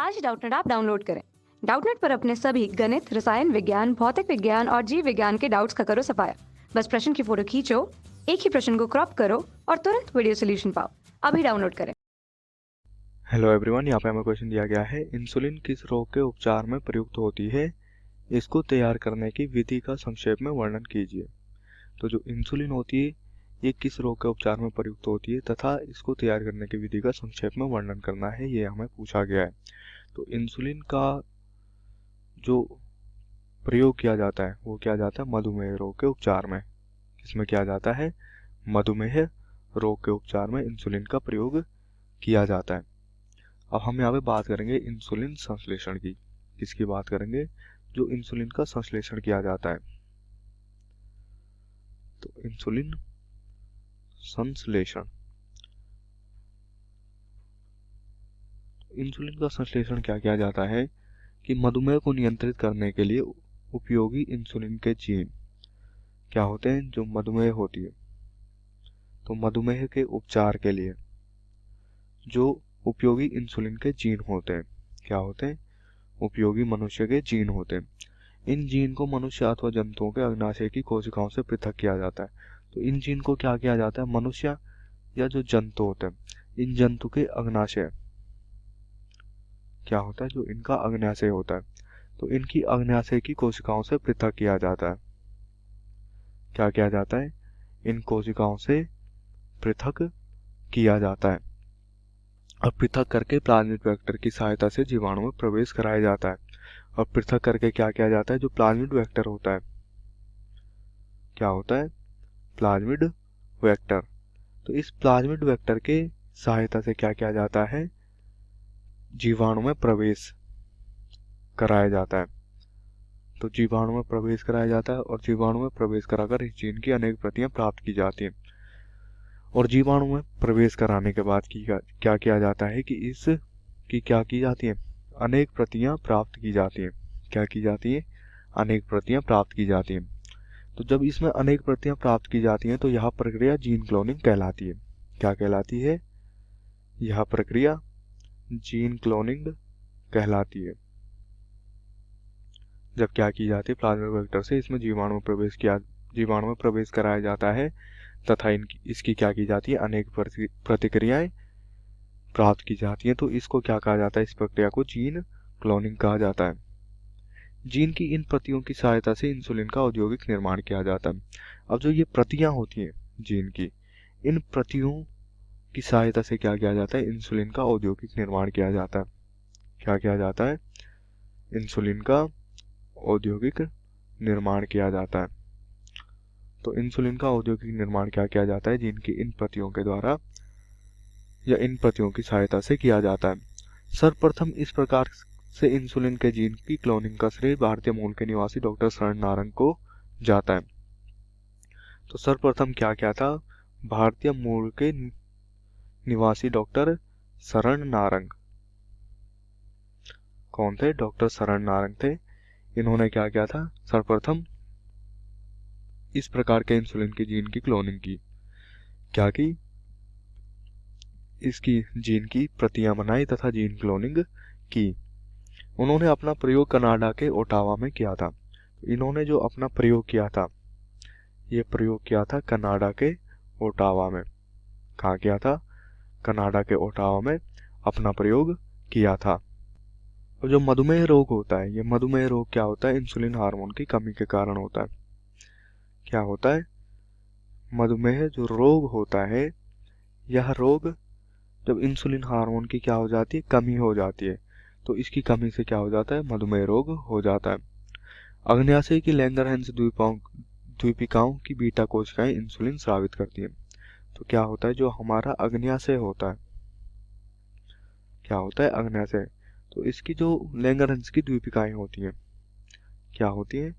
आज Doubtnut app download करें। Doubtnut पर अपने सभी गणित, रसायन विज्ञान, भौतिक विज्ञान और जीव विज्ञान के डाउट्स का करो सफाया। बस प्रश्न की फोटो खींचो, एक ही प्रश्न को क्रॉप करो और तुरंत वीडियो सोल्यूशन पाओ। अभी डाउनलोड करें। हेलो एवरीवन, यहाँ पे हमें क्वेश्चन दिया गया है, इंसुलिन किस रोग के उपचार में प्रयुक्त होती है, इसको तैयार करने की विधि का संक्षेप में वर्णन कीजिए। तो जो इंसुलिन होती है ये किस रोग के उपचार में प्रयुक्त होती है तथा इसको तैयार करने की विधि का संक्षेप में वर्णन करना है, ये हमें पूछा गया है। तो इंसुलिन का जो प्रयोग किया जाता है वो किया जाता है मधुमेह रोग के उपचार में। इसमें किया जाता है मधुमेह रोग के उपचार में इंसुलिन का प्रयोग किया जाता है। अब हम यहाँ पे बात करेंगे इंसुलिन संश्लेषण की। किसकी बात करेंगे? जो इंसुलिन का संश्लेषण किया जाता है। तो इंसुलिन संश्लेषण, इंसुलिन का संश्लेषण क्या किया जाता है कि मधुमेह को नियंत्रित करने के लिए उपयोगी इंसुलिन के जीन क्या होते हैं जो मधुमेह होती है, तो मधुमेह के उपचार के लिए जो उपयोगी इंसुलिन के जीन होते हैं, क्या होते हैं? उपयोगी मनुष्य के जीन होते हैं। इन जीन को मनुष्य अथवा जंतुओं के अग्नाशय की कोशिकाओं से पृथक किया जाता है। तो इन जीन को क्या किया जाता है? मनुष्य या जो जंतु होते हैं, इन जंतु के अग्नाशय क्या होता है? जो इनका अग्नाशय होता है, तो इनकी अग्नाशय की कोशिकाओं से पृथक किया जाता है। क्या किया जाता है? इन कोशिकाओं से पृथक किया जाता है और पृथक करके प्लाज्मिड वेक्टर की सहायता से जीवाणु में प्रवेश कराया जाता है। और पृथक करके क्या किया जाता है? जो प्लाज्मिड वेक्टर होता है, क्या होता है? Plasmid vector. तो इस प्लाज्मिड वेक्टर के सहायता से क्या किया जाता है? जीवाणु में प्रवेश कराया जाता है। तो जीवाणु में प्रवेश कराया जाता है और जीवाणु में प्रवेश कराकर इस जीन की अनेक प्रतियां प्राप्त की जाती हैं। और जीवाणु में प्रवेश कराने के बाद क्या किया जाता है कि इस की क्या की जाती है? अनेक प्रतियां प्राप्त की जाती हैं। क्या की जाती है? अनेक प्रतियां प्राप्त की जाती हैं। तो जब इसमें अनेक प्रतियां प्राप्त की जाती हैं तो यह प्रक्रिया जीन क्लोनिंग कहलाती है। क्या कहलाती है? यह प्रक्रिया जीन क्लोनिंग कहलाती है। जब क्या की जाती है? प्लाज्मिड वेक्टर से इसमें जीवाणु में प्रवेश कराया जाता है तथा इसकी क्या की जाती है? अनेक प्रतिक्रियाएं प्राप्त की जाती हैं। तो इसको क्या कहा जाता है? इस प्रक्रिया को जीन क्लोनिंग कहा जाता है। जीन की इन प्रतियों की सहायता से इंसुलिन का औद्योगिक निर्माण किया जाता है। अब जो ये प्रतियां होती हैं जीन की, इन प्रतियों की सहायता से क्या किया जाता है? इंसुलिन का औद्योगिक निर्माण किया जाता है। क्या किया जाता है? इंसुलिन का औद्योगिक निर्माण किया जाता है। तो इंसुलिन का औद्योगिक निर्माण क्या किया जाता है? जीन की इन प्रतियों के द्वारा या इन प्रतियों की सहायता से किया जाता है। सर्वप्रथम इस प्रकार से इंसुलिन के जीन की क्लोनिंग का श्रेय भारतीय मूल के निवासी डॉक्टर शरण नारंग को जाता है। तो सर्वप्रथम क्या क्या था? भारतीय मूल के निवासी डॉक्टर शरण नारंग। कौन थे? डॉक्टर शरण नारंग थे। इन्होंने क्या किया था? सर्वप्रथम इस प्रकार के इंसुलिन की जीन की क्लोनिंग की। क्या की? इसकी जीन की प्रतियां बनाई तथा जीन क्लोनिंग की। उन्होंने अपना प्रयोग कनाडा के ओटावा में किया था। इन्होंने जो अपना प्रयोग किया था, ये प्रयोग किया था कनाडा के ओटावा में। कहाँ किया था? कनाडा के ओटावा में अपना प्रयोग किया था। और जो मधुमेह रोग होता है, ये मधुमेह रोग क्या होता है? इंसुलिन हार्मोन की कमी के कारण होता है। क्या होता है? मधुमेह जो रोग होता है, यह रोग जब इंसुलिन हार्मोन की क्या हो जाती है? कमी हो जाती है। तो इसकी कमी से क्या हो जाता है? मधुमेह रोग हो जाता है। अग्न्याशय की लैंगरहैंस द्वीपिकाओं की बीटा कोशिकाएं इंसुलिन स्रावित करती हैं। तो क्या होता है? जो हमारा अग्न्याशय होता है, क्या होता है? अग्न्याशय। तो इसकी जो लैंगरहैंस की द्वीपिकाएं होती हैं, क्या होती हैं?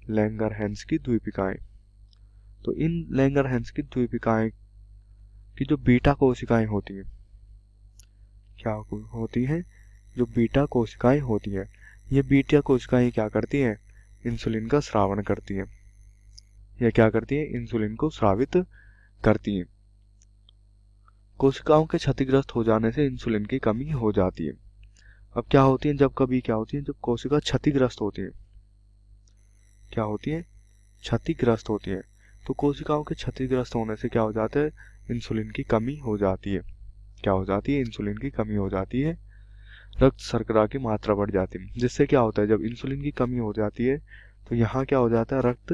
लैंगरहैंस की द्वीपिकाएं। तो इन लैंगरहैंस की द्वीपिकाएं की जो बीटा कोशिकाएं होती हैं, क्या होती हैं? जो बीटा कोशिकाएं होती हैं, ये बीटा कोशिकाएं क्या करती हैं? इंसुलिन का स्रावण करती हैं। ये क्या करती हैं? इंसुलिन को स्रावित करती हैं। कोशिकाओं के क्षतिग्रस्त हो जाने से इंसुलिन की कमी हो जाती है। अब क्या होती है जब कभी क्या होती है जब कोशिका क्षतिग्रस्त होती है, क्या होती है, क्षतिग्रस्त होती है, तो कोशिकाओं के क्षतिग्रस्त होने से क्या हो जाता है, इंसुलिन की कमी हो जाती है। क्या हो जाती है, इंसुलिन की कमी हो जाती है, रक्त शर्करा की मात्रा बढ़ जाती है। जिससे क्या होता है, जब इंसुलिन की कमी हो जाती है तो यहाँ क्या हो जाता है, रक्त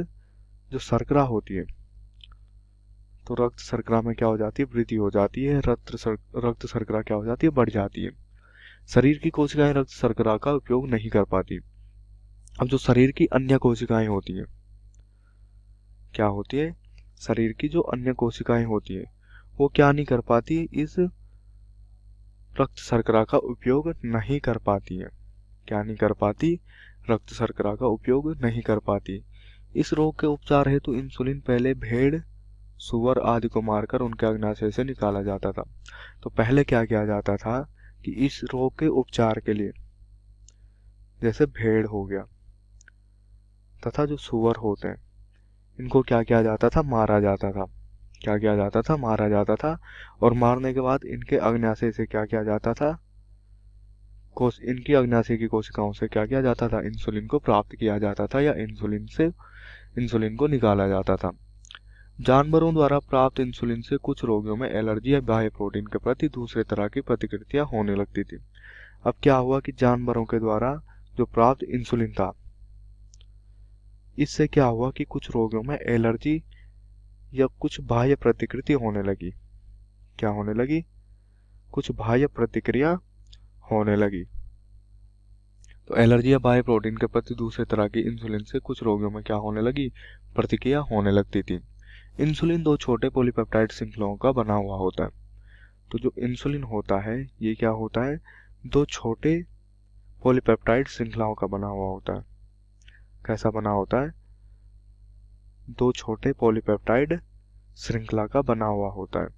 जो शर्करा होती है, तो रक्त शर्करा में क्या हो जाती है, वृद्धि हो जाती है, रक्त शर्करा क्या हो जाती है, बढ़ जाती है। शरीर की कोशिकाएं रक्त शर्करा का उपयोग नहीं कर पाती। अब जो शरीर की अन्य कोशिकाएं होती हैं, क्या होती है, शरीर की जो अन्य कोशिकाएं होती है वो क्या नहीं कर पाती, इस रक्त शर्करा का उपयोग नहीं कर पाती है। क्या नहीं कर पाती, रक्त शर्करा का उपयोग नहीं कर पाती। इस रोग के उपचार हेतु इंसुलिन पहले भेड़, सूअर आदि को मारकर उनके अग्नाशय से निकाला जाता था। तो पहले क्या किया जाता था कि इस रोग के उपचार के लिए, जैसे भेड़ हो गया तथा जो सूअर होते हैं, इनको क्या किया जाता था, मारा जाता था। क्या किया जाता था, मारा जाता था। और मारने के बाद इनके अग्नाशय से क्या किया जाता था, इनकी अग्नाशय की कोशिकाओं से क्या किया जाता था, इंसुलिन को प्राप्त किया जाता था, या इंसुलिन को निकाला जाता था। जानवरों द्वारा प्राप्त इंसुलिन से कुछ रोगियों में एलर्जी या बाह्य प्रोटीन के प्रति दूसरे तरह की प्रतिक्रिया होने लगती थी। अब क्या हुआ कि जानवरों के द्वारा जो प्राप्त इंसुलिन था, इससे क्या हुआ कि कुछ रोगियों में एलर्जी या कुछ बाह्य प्रतिक्रिया होने लगी। क्या होने लगी, कुछ बाह्य प्रतिक्रिया होने लगी। तो एलर्जी या बाह्य प्रोटीन के प्रति दूसरे तरह की इंसुलिन से कुछ रोगियों में क्या होने लगी, प्रतिक्रिया होने लगती थी। इंसुलिन दो छोटे पॉलीपेप्टाइड श्रृंखलाओं का बना हुआ होता है। तो जो इंसुलिन होता है ये क्या होता है, दो छोटे पॉलीपेप्टाइड श्रृंखलाओं का बना हुआ होता है। कैसा बना होता है, दो छोटे पॉलीपेप्टाइड श्रृंखला का बना हुआ होता है।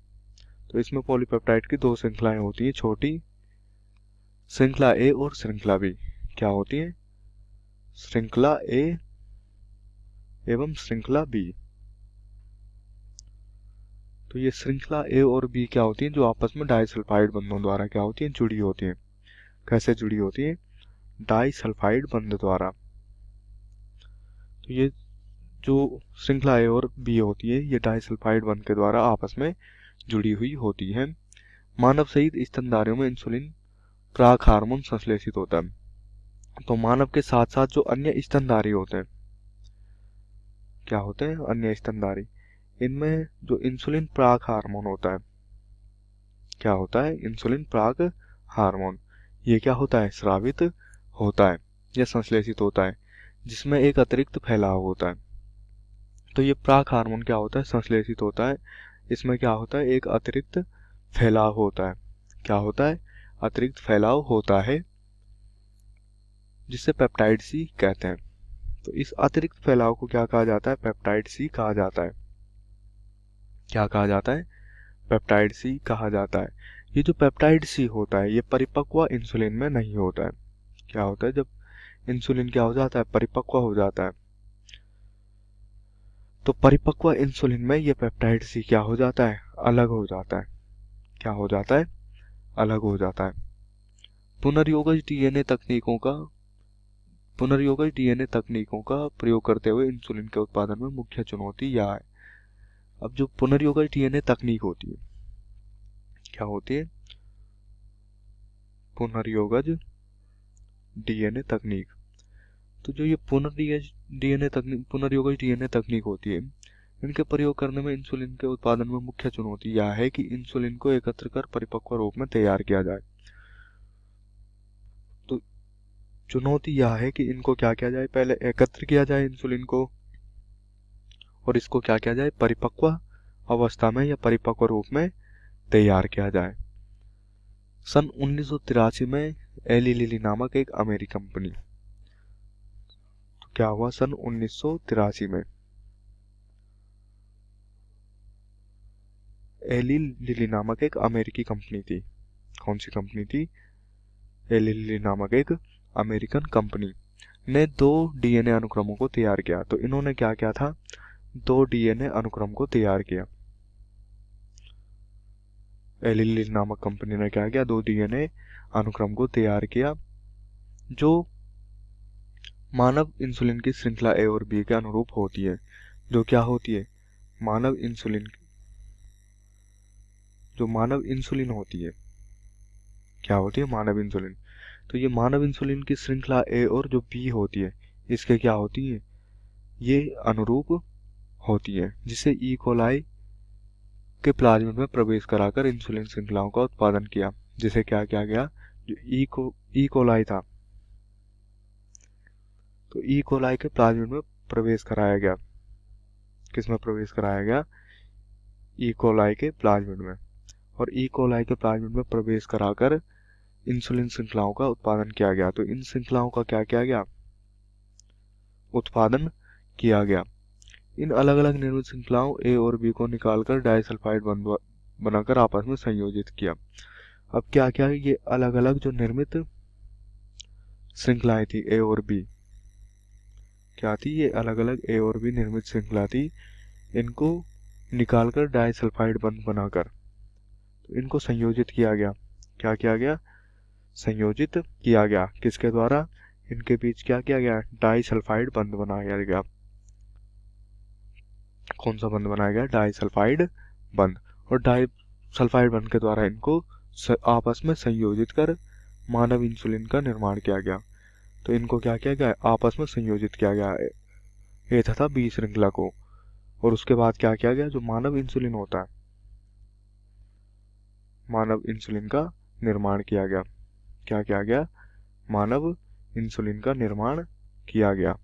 तो इसमें पॉलीपेप्टाइड की दो श्रृंखलाएं होती है छोटी, श्रृंखला ए और श्रृंखला बी। क्या होती है, श्रृंखला ए एवं श्रृंखला बी। तो ये श्रृंखला ए और बी क्या होती है, जो आपस में डाइसल्फाइड बंधों द्वारा क्या होती है, जुड़ी होती है। कैसे जुड़ी होती है, डाइसल्फाइड बंध द्वारा। तो ये जो श्रृंखला ए और बी होती है ये डाइसल्फाइड बंध के द्वारा आपस में जुड़ी हुई होती है। मानव सहित स्तनधारियों में इंसुलिन प्राक हार्मोन संश्लेषित होता है। तो मानव के साथ साथ जो अन्य स्तनधारी होते हैं, क्या होते हैं, अन्य स्तनधारी, इनमें जो इंसुलिन प्राक हार्मोन होता है, क्या होता है, इंसुलिन प्राक हार्मोन, ये क्या होता है, स्रावित होता है या संश्लेषित होता है, जिसमें एक अतिरिक्त फैलाव होता है। तो ये प्राक हार्मोन क्या होता है, संश्लेषित होता है। इसमें क्या होता है, एक अतिरिक्त फैलाव होता है। क्या होता है, अतिरिक्त फैलाव होता है, जिसे पेप्टाइड सी कहते हैं। तो इस अतिरिक्त फैलाव को क्या कहा जाता है, पेप्टाइड सी कहा जाता है। क्या कहा जाता है, पेप्टाइड सी कहा जाता है। ये जो पेप्टाइड सी होता है ये परिपक्व इंसुलिन में नहीं होता है। क्या होता है, जब इंसुलिन क्या हो जाता है, परिपक्व हो जाता है, तो परिपक्व इंसुलिन में ये पेप्टाइड सी क्या हो जाता है, अलग हो जाता है। क्या हो जाता है, अलग हो जाता है। पुनर्योगज डीएनए तकनीकों का प्रयोग करते हुए इंसुलिन के उत्पादन में मुख्य चुनौती यह है। अब जो पुनर्योगज डीएनए तकनीक होती है, क्या होती है, पुनर्योगज डीएनए तकनीक। तो जो ये पुनर्योगज डीएनए तकनीक होती है, इनके प्रयोग करने में इंसुलिन के उत्पादन में मुख्य चुनौती यह है कि इंसुलिन को एकत्र कर परिपक्व रूप में तैयार किया जाए। तो चुनौती यह है कि इनको क्या किया जाए, पहले एकत्र किया जाए इंसुलिन को, और इसको क्या किया जाए, परिपक्व अवस्था में या परिपक्व रूप में तैयार किया जाए। सन 1983 में एली लिली नामक एक अमेरिकी कंपनी, तो क्या हुआ, सन 1983 में एली लिली नामक एक अमेरिकी कंपनी थी। कौन सी कंपनी थी, एली लिली नामक एक अमेरिकन कंपनी ने 2 डीएनए अनुक्रमों को तैयार किया। तो इन्होंने क्या किया था, 2 डीएनए अनुक्रम को तैयार किया। एली लिली नामक कंपनी ने क्या किया, 2 डीएनए अनुक्रम को तैयार किया। जो मानव इंसुलिन की श्रृंखला ए और बी के अनुरूप होती है। जो क्या होती है? मानव इंसुलिन होती है। क्या होती है? मानव इंसुलिन। तो ये मानव इंसुलिन की श्रृंखला ए और जो बी होती है, इसके क्या होती है? ये अनुरूप होती है, जिसे ई कोलाई के प्लाज्मा में प्रवेश कराकर इंसुलिन श्रृंखलाओं का उत्पादन किया। जिसे क्या किया गया? जो ई कोलाई था, तो ई कोलाई के प्लाज्मा में प्रवेश कराया गया। किसमें प्रवेश कराया गया? ई कोलाई के प्लाज्मिड में। और ई कोलाई के प्लाज्मिड में प्रवेश कराकर इंसुलिन श्रृंखलाओं का उत्पादन किया गया। तो इन श्रृंखलाओं का क्या किया गया? उत्पादन किया गया। इन अलग अलग निर्मित श्रृंखलाओं ए और बी को निकालकर डाइसल्फाइड बनाकर आपस में संयोजित किया। अब क्या क्या ये अलग अलग जो निर्मित श्रृंखलाएं थी ए और बी, क्या थी? ये अलग अलग ए और बी निर्मित श्रृंखला थी। इनको निकालकर डाइसल्फाइड बंध बनाकर तो इनको संयोजित किया गया। क्या किया गया? संयोजित किया गया। किसके द्वारा? इनके बीच क्या किया गया? डाइसल्फाइड बंध बनाया गया। कौन सा बंध बनाया गया? डाइसल्फाइड बंध। और डाइसल्फाइड बंध के द्वारा इनको आपस में संयोजित कर मानव इंसुलिन का निर्माण किया गया। तो इनको क्या किया गया? आपस में संयोजित किया गया ए तथा बी श्रृंखला को। और उसके बाद क्या किया गया? जो मानव इंसुलिन होता है, मानव इंसुलिन का निर्माण किया गया। क्या किया गया? मानव इंसुलिन का निर्माण किया गया।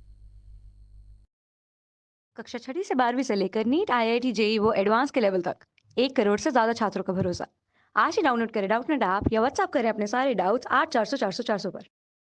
कक्षा 6वीं से 12वीं से लेकर नीट, आईआईटी, जेई वो एडवांस के लेवल तक 1 करोड़ से ज्यादा छात्रों का भरोसा। आज ही डाउनलोड करें डाउटनेट ऐप या व्हाट्सएप करें अपने सारे डाउट्स 8400 400 400 पर।